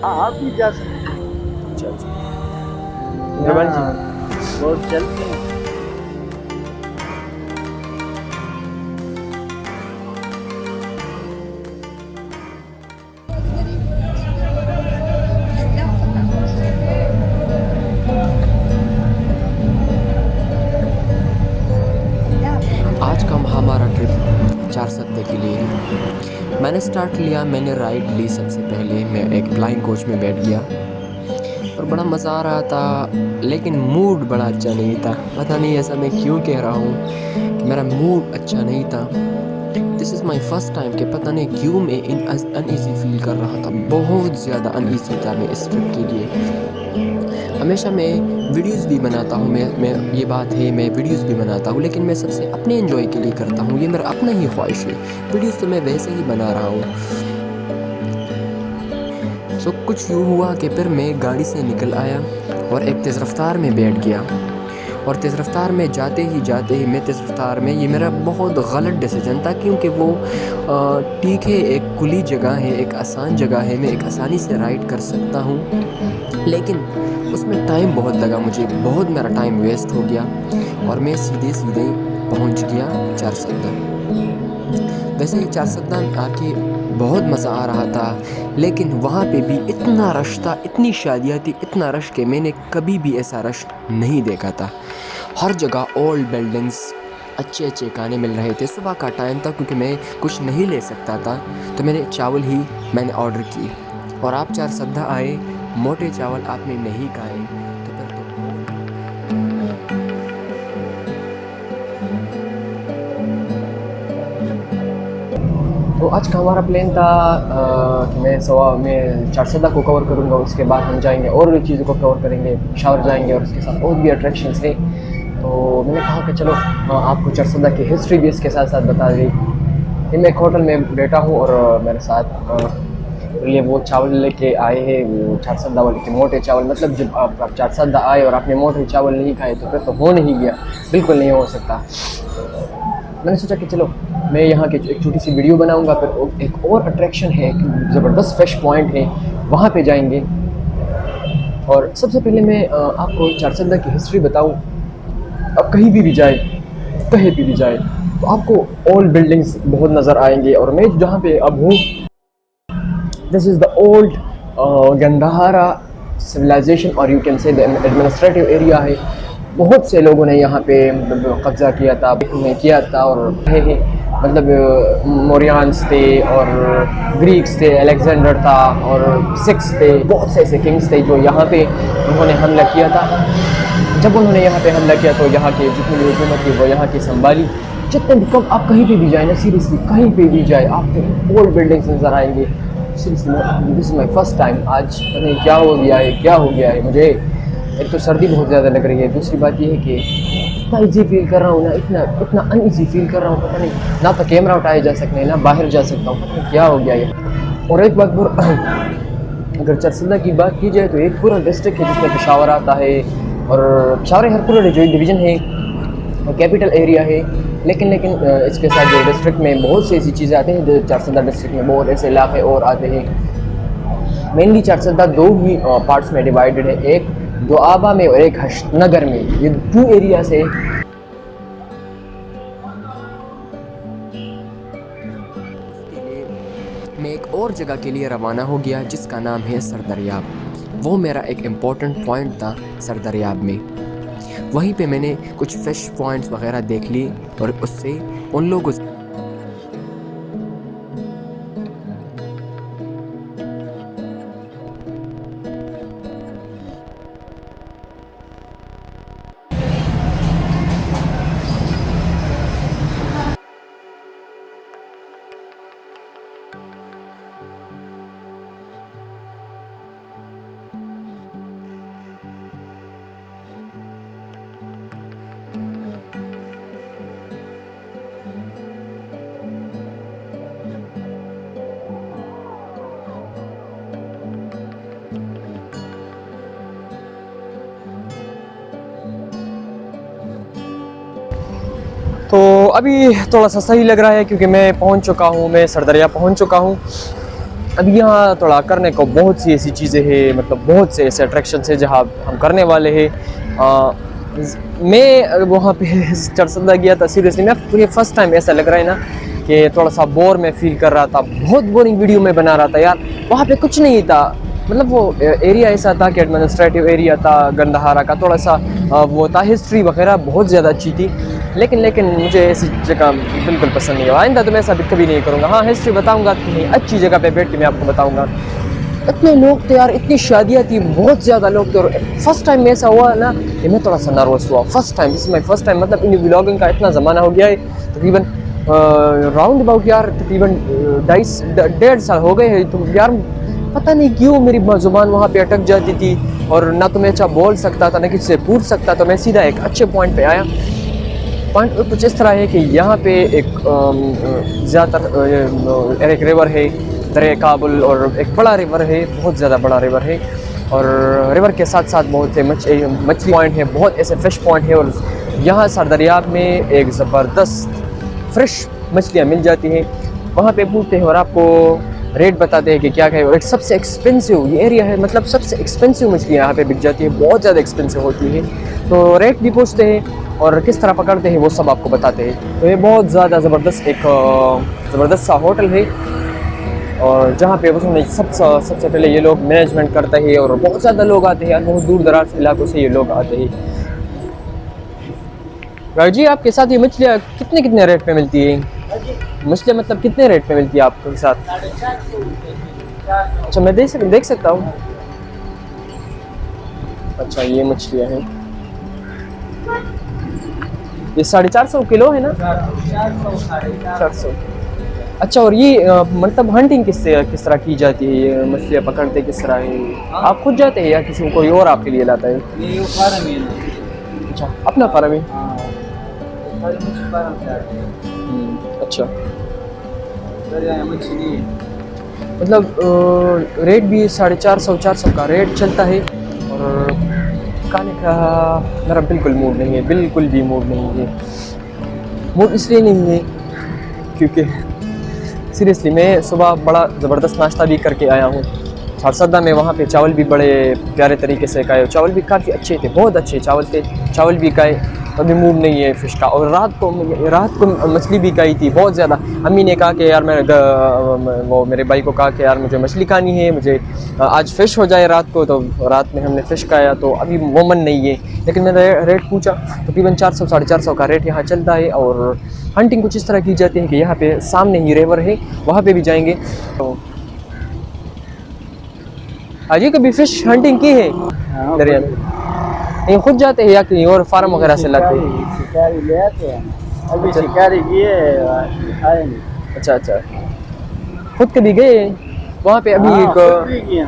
हाँ आप भी जा सकते हैं। अच्छा अच्छा, मेहरबानी जी। बहुत चलते हैं। आज का हमारा ट्रिप चार सत्ते के लिए है। मैंने स्टार्ट लिया, मैंने राइड ली। सबसे पहले मैं एक फ्लाइंग कोच में बैठ गया और बड़ा मज़ा आ रहा था, लेकिन मूड बड़ा अच्छा नहीं था। पता नहीं ऐसा मैं क्यों कह रहा हूँ कि मेरा मूड अच्छा नहीं था। This is my first time कि पता नहीं क्यों मैं अनईज़ी फील कर रहा था। बहुत ज़्यादा अनईज़ी था मैं इस ट्रिप के लिए। हमेशा मैं वीडियोस भी बनाता हूँ, मैं ये बात है, मैं वीडियोस भी बनाता हूँ, लेकिन मैं सबसे अपने एंजॉय के लिए करता हूँ। ये मेरा अपना ही ख्वाहिश है। वीडियोस तो मैं वैसे ही बना रहा हूँ। सो कुछ यूँ हुआ कि फिर मैं गाड़ी से निकल आया और एक तेज़ रफ्तार में बैठ गया। और तेज़ रफ्तार में जाते ही मैं तेज़ रफ्तार में, ये मेरा बहुत गलत डिसीजन था, क्योंकि वो ठीक है, एक खुली जगह है, एक आसान जगह है, मैं एक आसानी से राइड कर सकता हूँ, लेकिन उसमें टाइम बहुत लगा मुझे, बहुत मेरा टाइम वेस्ट हो गया और मैं सीधे सीधे पहुँच गया चारसद्दा। वैसे ही चारसद्दा में आके बहुत मज़ा आ रहा था, लेकिन वहाँ पे भी इतना रश था, इतनी शादियाँ थी, इतना रश कि मैंने कभी भी ऐसा रश नहीं देखा था। हर जगह ओल्ड बिल्डिंग्स, अच्छे अच्छे खाने मिल रहे थे। सुबह का टाइम था, क्योंकि मैं कुछ नहीं ले सकता था, तो मैंने चावल ही मैंने ऑर्डर की। और आप चारसद्दा आए, मोटे चावल आपने नहीं खाए, तो फिर तो तो आज का हमारा प्लान था कि मैं चारसद्दा को कवर करूँगा, उसके बाद हम जाएंगे और चीज़ों को कवर करेंगे, शावर जाएंगे और उसके साथ और भी अट्रैक्शंस हैं। तो मैंने कहा कि चलो आपको चारसद्दा की हिस्ट्री भी इसके साथ साथ बता दी। फिर मैं एक होटल में बैठा हूँ और मेरे साथ ये वो चावल लेके आए हैं, वो चारसद्दा वाले के मोटे चावल। मतलब जब आप चारसद्दा आए और आपने मोटे चावल नहीं खाए तो फिर तो हो नहीं गया, बिल्कुल नहीं हो सकता। मैंने सोचा कि चलो मैं यहाँ की एक छोटी सी वीडियो बनाऊंगा, फिर एक और अट्रैक्शन है, एक ज़बरदस्त फ्रेश पॉइंट है, वहाँ पे जाएंगे। और सबसे पहले मैं आपको चारसद्दा की हिस्ट्री बताऊँ। अब कहीं भी जाए, कहीं भी जाए, तो आपको ओल्ड बिल्डिंग्स बहुत नज़र आएंगे। और मैं जहाँ पे अब हूँ, this is the old Gandhara civilization, और you can say the administrative area है। बहुत से लोगों ने यहाँ पे मतलब कब्ज़ा किया था, किया था। और मतलब मौर्यान्स थे और ग्रीक्स थे, अलेक्जेंडर था और सिक्स थे, बहुत से ऐसे किंग्स थे जो यहाँ पे उन्होंने हमला किया था। जब उन्होंने यहाँ पे हमला किया तो यहाँ की जितनी भी हुकूमत थी वो यहाँ की संभाली। जितने भी कब आप कहीं भी जाए ना, सीरियसली कहीं पे भी जाए, आपको ओल्ड बिल्डिंग्स नज़र आएंगे। Seriously this is my first time. आज पता नहीं क्या हो गया है, क्या हो गया है मुझे। एक तो सर्दी बहुत ज़्यादा लग रही है, दूसरी बात ये है कि इतना ईजी फील कर रहा हूँ ना, इतना इतना अनईजी फील कर रहा हूँ, पता नहीं ना तो कैमरा उठाया जा सकता है, ना बाहर जा सकता हूँ, पता नहीं क्या हो गया ये। और एक बात अगर चारसद्दा की बात की जाए तो एक पूरा डिस्ट्रिक्ट है जिसमें पेशावर आता है, और पेशावर हर पूरा जो डिवीज़न है, कैपिटल एरिया है। लेकिन इसके साथ जो डिस्ट्रिक्ट में बहुत सी ऐसी चीज़ें आती हैं, चारसद्दा डिस्ट्रिक्ट में बहुत ऐसे इलाके और आते हैं। मेनली चारसद्दा दो ही पार्ट्स में डिवाइडेड है, एक दोआबा में और एक हशनगर में। ये टू एरिया से मैं एक और जगह के लिए रवाना हो गया जिसका नाम है सरदरियाब। वो मेरा एक इम्पोर्टेंट पॉइंट था सरदरियाब में। वहीं पे मैंने कुछ फिश पॉइंट्स वगैरह देख ली और उससे उन लोगों से तो अभी थोड़ा सा सही लग रहा है, क्योंकि मैं पहुंच चुका हूं, मैं सरदरिया पहुंच चुका हूं। अभी यहाँ थोड़ा करने को बहुत सी ऐसी चीज़ें हैं, मतलब बहुत से ऐसे अट्रैक्शन है जहाँ हम करने वाले हैं। मैं वहाँ पे चरसदा गया था, सीरियसली मैं मुझे फ़र्स्ट टाइम ऐसा लग रहा है ना कि थोड़ा सा बोर मैं फील कर रहा था, बहुत बोरिंग वीडियो में बना रहा था यार। वहाँ पे कुछ नहीं था, मतलब वो एरिया ऐसा था कि एडमिनिस्ट्रेटिव एरिया था गंदहारा का, थोड़ा सा वो था, हिस्ट्री वगैरह बहुत ज़्यादा अच्छी थी, लेकिन मुझे ऐसी जगह बिल्कुल पसंद नहीं है। आइंदा तो मैं ऐसा कभी नहीं करूँगा। हाँ, हिस्ट्री बताऊँगा कि अच्छी जगह पे बैठ के मैं आपको बताऊँगा। इतने लोग थे यार, इतनी शादियाँ थी, बहुत ज़्यादा लोग थे। और फर्स्ट टाइम में ऐसा हुआ ना कि मैं थोड़ा सा नर्वस हुआ। First time, this is my first time. मतलब इन व्लॉगिंग का इतना ज़माना हो गया है, तकरीबन राउंड अबाउट यार तकरीबन 1.5 साल हो गए हैं। तो यार पता नहीं क्यों मेरी ज़ुबान वहाँ पे अटक जाती थी, और ना तो मैं अच्छा बोल सकता था, ना किसी से पूछ सकता। तो मैं सीधा एक अच्छे पॉइंट पे आया। पॉइंट कुछ इस तरह है कि यहाँ पे एक ज़्यादातर एक रिवर है, दरिया काबुल, और एक बड़ा रिवर है, बहुत ज़्यादा बड़ा रिवर है। और रिवर के साथ साथ बहुत से मछली पॉइंट है, बहुत ऐसे फिश पॉइंट है। और यहाँ सरदरियाब में एक ज़बरदस्त फ्रेश मछलियाँ मिल जाती हैं। वहाँ पे पूछते हैं और आपको रेट बताते हैं कि क्या है। और एक सबसे एक्सपेंसिव ये एरिया है, मतलब सबसे एक्सपेंसिव मछलियाँ यहाँ पे बिक जाती है, बहुत ज़्यादा एक्सपेंसिव होती है। तो रेट भी पूछते हैं और किस तरह पकड़ते हैं वो सब आपको बताते हैं। तो ये बहुत ज़्यादा ज़बरदस्त सा होटल है, और जहाँ पे उसमें सबसे पहले ये लोग मैनेजमेंट करते हैं, और बहुत ज़्यादा लोग आते हैं यार, बहुत दूर दराज इलाकों से ये लोग आते हैं। भाई जी, आपके साथ ये मछलियाँ कितने रेट पे मिलती है? मछलियाँ मतलब कितने रेट पे मिलती है आपके साथ? 450। अच्छा, मैं देख सकता हूँ। अच्छा, ये मछलियाँ हैं, ये 450 किलो है ना? 400। अच्छा, और ये मतलब हंटिंग किस तरह की जाती है? ये मछलियाँ पकड़ते किस तरह है? आप खुद जाते हैं या किसी कोई और आपके लिए लाता है? ये फार्म है ना। अच्छा, अपना फार्म है। हाँ, फार्म से आते हैं। अच्छा, मछली मतलब रेट भी 450 का रेट चलता है। और खाने का मेरा बिल्कुल मूड नहीं है, बिल्कुल भी मूड नहीं है। मूड इसलिए नहीं है क्योंकि सीरियसली मैं सुबह बड़ा ज़बरदस्त नाश्ता भी करके आया हूँ चारसदा में। वहाँ पे चावल भी बड़े प्यारे तरीके से खाए, चावल भी काफ़ी अच्छे थे, बहुत अच्छे चावल थे, चावल भी खाए। अभी मूड नहीं है फ़िश का। और रात को मछली भी खाई थी बहुत ज़्यादा। अम्मी ने कहा कि यार वो मेरे भाई को कहा कि यार मुझे मछली खानी है, मुझे आज फ़िश हो जाए रात को। तो रात में हमने फ़िश खाया, तो अभी वो मन नहीं है। लेकिन मैंने रेट पूछा, तकरीबन 400 450 का रेट यहाँ चलता है। और हंटिंग कुछ इस तरह की जाती है कि यहाँ पे सामने ही रिवर है, वहाँ पे भी जाएंगे। तो अजी कभी फ़िश हंटिंग की है दरिया में? नहीं, खुद जाते हैं या कहीं और फार्म वगैरह से लाते हैं? शिकारी ले आते हैं। अभी शिकारी किए आए नहीं। अच्छा, खुद कभी गए वहाँ पे? अभी हाँ, खुद भी किए।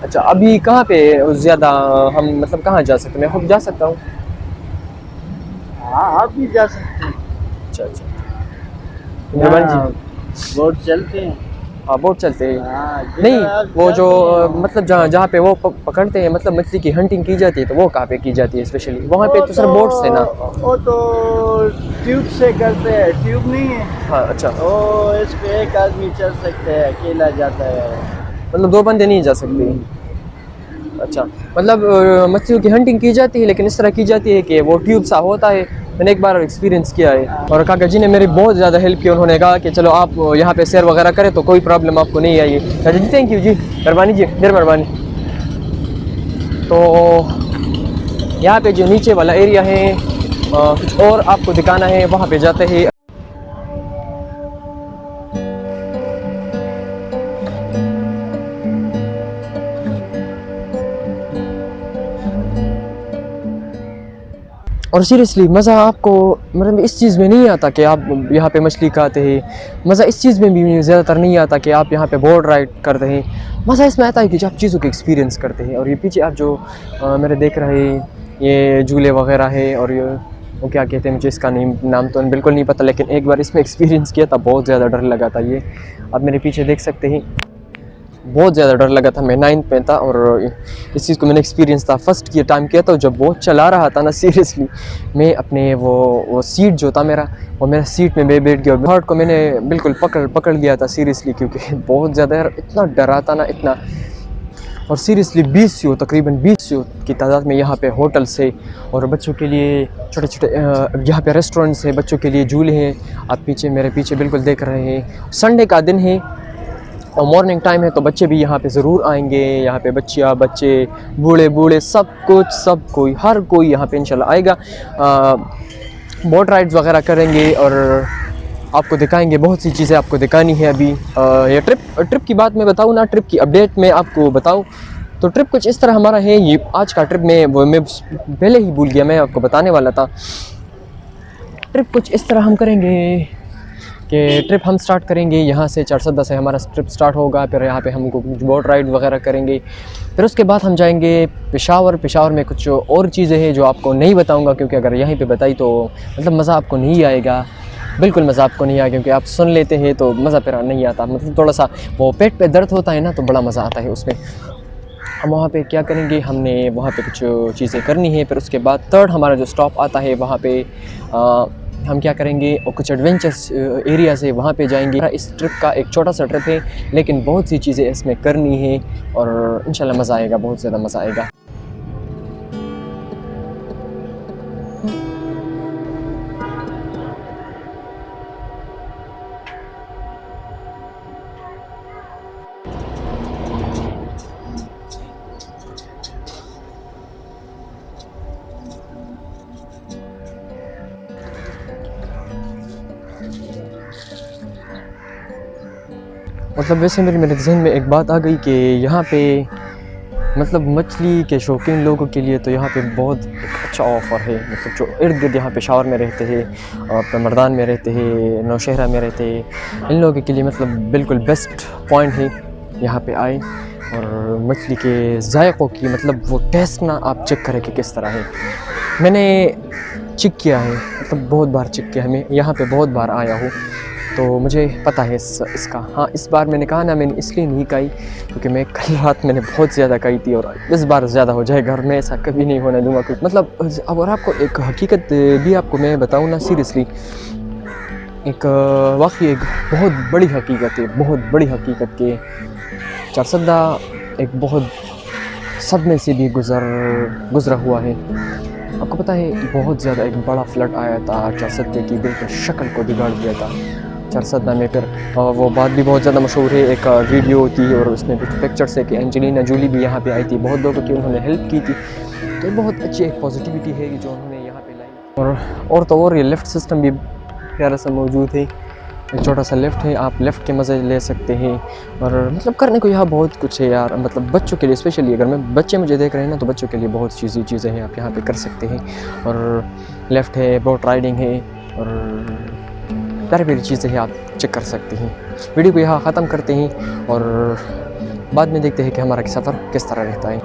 अच्छा, अभी कहाँ पे ज़्यादा हम मतलब कहाँ जा सकते हैं? मैं खुद जा सकता हूँ? हाँ, आप भी जा सकते हैं। अच्छा, मेहरबान जी। बोट चलते हैं। हाँ, बोट चलते हैं। हाँ, नहीं, वो जो मतलब जहाँ पे वो पकड़ते हैं, मतलब मछली की हंटिंग की जाती है, तो वो कहाँ पे की जाती है स्पेशली? वहाँ पे तो सर बोट से ना? वो तो ट्यूब से करते हैं, ट्यूब नहीं है। हाँ, अच्छा, वो इस पे एक आदमी चल सकते हैं, अकेला जाता है। मतलब 2 बंदे नहीं जा सकते? अच्छा, मतलब मछलियों की हंटिंग की जाती है, लेकिन इस तरह की जाती है कि वो ट्यूब सा होता है। मैंने एक बार एक्सपीरियंस किया है, और काका जी ने मेरी बहुत ज़्यादा हेल्प की। उन्होंने कहा कि चलो आप यहाँ पे सैर वगैरह करें तो कोई प्रॉब्लम आपको नहीं आएगी। काका जी थैंक यू जी, मेहरबानी जी, ढेर मेहरबानी। तो यहाँ पे जो नीचे वाला एरिया है, कुछ और आपको दिखाना है, वहाँ पे जाते हैं। और सीरियसली मज़ा आपको मतलब इस चीज़ में नहीं आता कि आप यहाँ पे मछली खाते हैं। मज़ा इस चीज़ में भी ज़्यादातर नहीं आता कि आप यहाँ पे बोट राइड करते हैं। मज़ा इसमें आता है कि जब आप चीज़ों को एक्सपीरियंस करते हैं। और ये पीछे आप जो मेरे देख रहे हैं, ये झूले वगैरह है, और ये वो क्या कहते हैं, मुझे इसका नाम तो बिल्कुल नहीं पता, लेकिन एक बार इसमें एक्सपीरियंस किया था, बहुत ज़्यादा डर लगा था। ये आप मेरे पीछे देख सकते हैं, बहुत ज़्यादा डर लगा था। मैं 9th में था और इस चीज़ को मैंने एक्सपीरियंस था, फर्स्ट ये टाइम किया था जब वो चला रहा था ना, सीरियसली मैं अपने वो सीट जो था मेरा, वो मेरा सीट में मैं बैठ गया। हार्ट को मैंने बिल्कुल पकड़ लिया था सीरियसली, क्योंकि बहुत ज़्यादा यार इतना डरा था ना, इतना। और सीरियसली 20 तकरीबन 20 की तादाद में यहाँ पे होटल्स है और बच्चों के लिए छोटे छोटे यहाँ पे रेस्टोरेंट्स हैं, बच्चों के लिए झूले हैं। आप पीछे मेरे पीछे बिल्कुल देख रहे हैं। संडे का दिन है और मॉर्निंग टाइम है, तो बच्चे भी यहाँ पे ज़रूर आएंगे। यहाँ पे बच्चे बूढ़े सब कोई हर कोई यहाँ पे इंशाल्लाह आएगा। बोट राइड्स वगैरह करेंगे और आपको दिखाएंगे, बहुत सी चीज़ें आपको दिखानी है अभी। ये ट्रिप की बात मैं बताऊँ ना, ट्रिप की अपडेट मैं आपको बताऊँ तो ट्रिप कुछ इस तरह हमारा है। ये आज का ट्रिप मैं पहले ही भूल गया, मैं आपको बताने वाला था। ट्रिप कुछ इस तरह हम करेंगे कि ट्रिप हम स्टार्ट करेंगे यहाँ से, चारसदा से हमारा ट्रिप स्टार्ट होगा। फिर यहाँ पे हमको बोट राइड वगैरह करेंगे। फिर उसके बाद हम जाएंगे पेशावर में कुछ और चीज़ें हैं जो आपको नहीं बताऊँगा, क्योंकि अगर यहीं पे बताई तो मतलब मज़ा आपको नहीं आएगा, बिल्कुल मज़ा आपको नहीं आएगा, क्योंकि आप सुन लेते हैं तो मज़ा फिर नहीं आता। मतलब थोड़ा सा वो पेट पे दर्द होता है ना, तो बड़ा मज़ा आता है उसमें। हम वहाँ पे क्या करेंगे, हमने वहाँ पे कुछ चीज़ें करनी है। फिर उसके बाद थर्ड हमारा जो स्टॉप आता है, वहाँ पे हम क्या करेंगे, और कुछ एडवेंचर्स एरियाज़ है वहाँ पे जाएंगे। इस ट्रिप का एक छोटा सा ट्रिप है, लेकिन बहुत सी चीज़ें इसमें करनी है और इंशाल्लाह मज़ा आएगा, बहुत ज़्यादा मज़ा आएगा। मतलब वैसे मेरे जहन में एक बात आ गई कि यहाँ पे मतलब मछली के शौकीन लोगों के लिए तो यहाँ पे बहुत एक अच्छा ऑफ़र है। मतलब जो इर्द गिर्द यहाँ पेशावर में रहते हैं और मर्दान में रहते हैं, नौशहरा में रहते हैं, इन लोगों के लिए मतलब बिल्कुल बेस्ट पॉइंट है। यहाँ पे आए और मछली के जायक़ों की मतलब वो टेस्ट ना आप चेक करें कि किस तरह है। मैंने चेक किया है, मतलब बहुत बार चेक किया है, मैं यहाँ पे बहुत बार आया हूँ तो मुझे पता है इसका। हाँ, इस बार मैंने कहा ना, मैंने इसलिए नहीं खाई क्योंकि मैं कल रात मैंने बहुत ज़्यादा खाई थी और इस बार ज़्यादा हो जाए। घर में ऐसा कभी नहीं होने दूंगा। क्योंकि मतलब अगर आपको एक हकीकत भी आपको मैं बताऊँ ना, सीरियसली एक वाकई एक बहुत बड़ी हकीकत है, बहुत बड़ी हकीकत के चारसदा एक बहुत सदमे से भी गुज़रा हुआ है। आपको पता है बहुत ज़्यादा एक बड़ा फ्लड आया था चारसदे की, बिल्कुल शक्ल को बिगाड़ दिया था चारसदा में। फिर वो बात भी बहुत ज़्यादा मशहूर है, एक वीडियो थी और उसमें कुछ पिक्चर्स है कि एंजेलिना जूली भी यहाँ पे आई थी, बहुत लोगों की उन्होंने हेल्प की थी। तो बहुत अच्छी एक पॉजिटिविटी है जो उन्होंने यहाँ पे लाई। और तो और ये लिफ्ट सिस्टम भी प्यारा सा मौजूद है, एक छोटा सा लिफ्ट है, आप लिफ्ट के मज़े ले सकते हैं। और मतलब करने को यहाँ बहुत कुछ है यार, मतलब बच्चों के लिए स्पेशली, अगर मैं बच्चे मुझे देख रहे हैं ना, तो बच्चों के लिए बहुत चीज़ें हैं आप यहाँ पे कर सकते हैं। और लिफ्ट है, बोट राइडिंग है और प्यारी चीज़ें हैं, आप चेक कर सकते हैं। वीडियो को यहाँ ख़त्म करते हैं और बाद में देखते हैं कि हमारा सफ़र किस तरह रहता है।